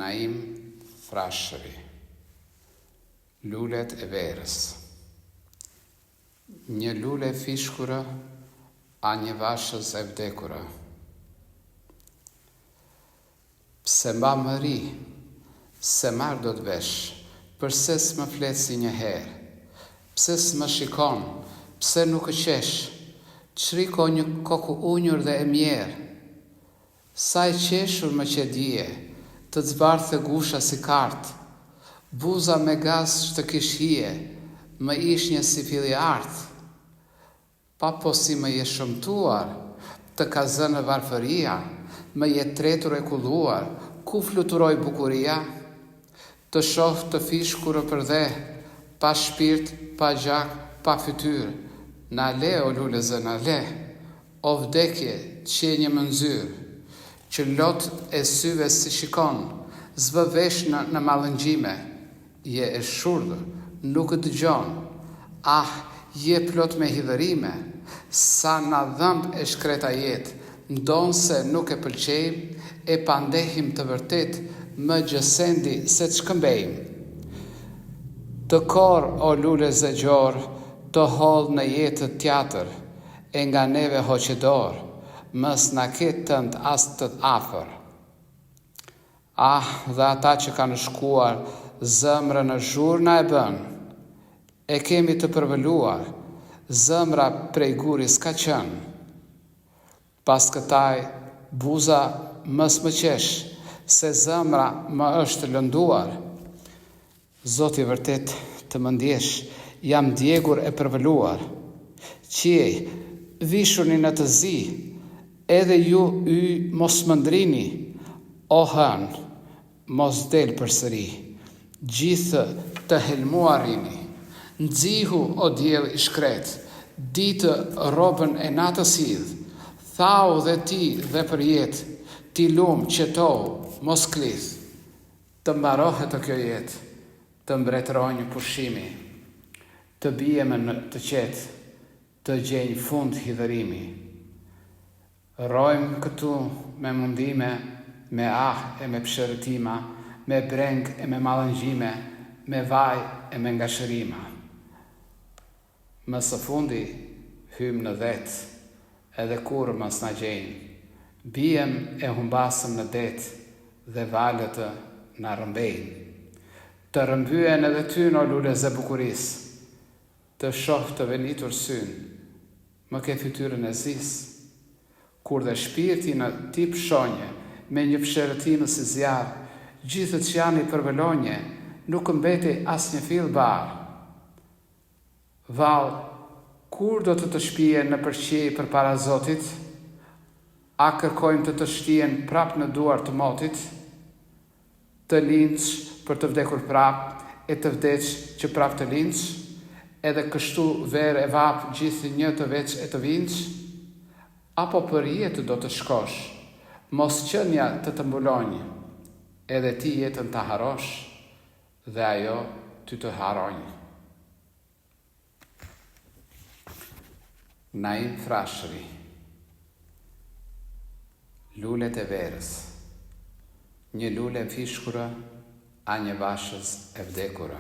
Naim Frashëri. Lulet e verës. Një lule fishkura, a një vashës e vdekura. Pse mba më ri, se marrë do të vesh, përse s'më fletë si një herë, pse s'më shikon, pse nuk e qesh, qriko një koku unjur dhe e mjerë, sa i qeshur më që dje, të zbarthe gusha si kartë, buza me gaz që të kish hije, më ish një si fili artë, pa po si më je shëmtuar, të ka zënë varfëria, më je tretur e kulluar, ku fluturoj bukuria, të shoh të fishkurë për dhe, pa shpirt, pa gjak, pa fytyr, na le o lule zë na le, o vdekje qenje më nzyr, që lot e syve si shikon, zvëvesh në malëngjime, je e shurdhër, nuk të dëgjon, ah, je plot me hidhërime, sa na dhëmb e shkreta jet, ndonë se nuk e pëlqejmë, e pandehim të vërtet, më gjësendi se të shkëmbejmë. Të kor, o lule zëgjor, të hodh në jetë teatër, e nga neve hoqedor, mës na ketë tënd as të afër. Ah, dhe ata që kanë shkuar, zëmrë në zhurë na e bën, e kemi të përvëluar, zëmra prej guri s'ka qënë. Pas këtaj, buza mës më qesh, se zëmra më është lënduar. Zoti vërtet të më ndjesh, jam djegur e përvëluar. Qiej, vishurni në të zi, edhe ju mos më ndrini, o hën, mos del përsëri, gjithë të helmuarini, nxihu o diell i shkret, ditë robën e natës idh, thau dhe ti dhe për jetë, ti lumë qetohu, mos klith, të mbarohet të kjo jetë, të mbretëronjë pushimi, të bie me në të qetë, të gjenjë fund hidhërimi. Rojmë këtu me mundime, me ah e me pshërëtima, me breng e me malëngjime, me vaj e me ngashërima. Më së fundi hymë në det, edhe kur mës na gjenjë, bijem e humbasëm në det, dhe valët na rëmbejnë. Të rëmbyen edhe ty në lule zë bukuris, të shoh të venitur syn, më ke fytyrën e zis, kur dhe shpirti në ti pshonje, me një pshërëtimë si zjarë, gjithët që janë i përvelonje, nuk mbeti as një fil barë. Val, kur do të shpijen në përqej për para Zotit, a kërkojmë të shtien prap në duar të motit, të linç për të vdekur prap, e të vdeq që prap të linç, edhe kështu verë e vap gjithë një të veç e të vinç, apo për jetë do të shkosh, mos qënja të mbulonjë, edhe ti jetën të harosh, dhe ajo ty të haronjë. Naim Frashëri. Lulet e verës. Një lule fishkura, a një vashës e vdekura.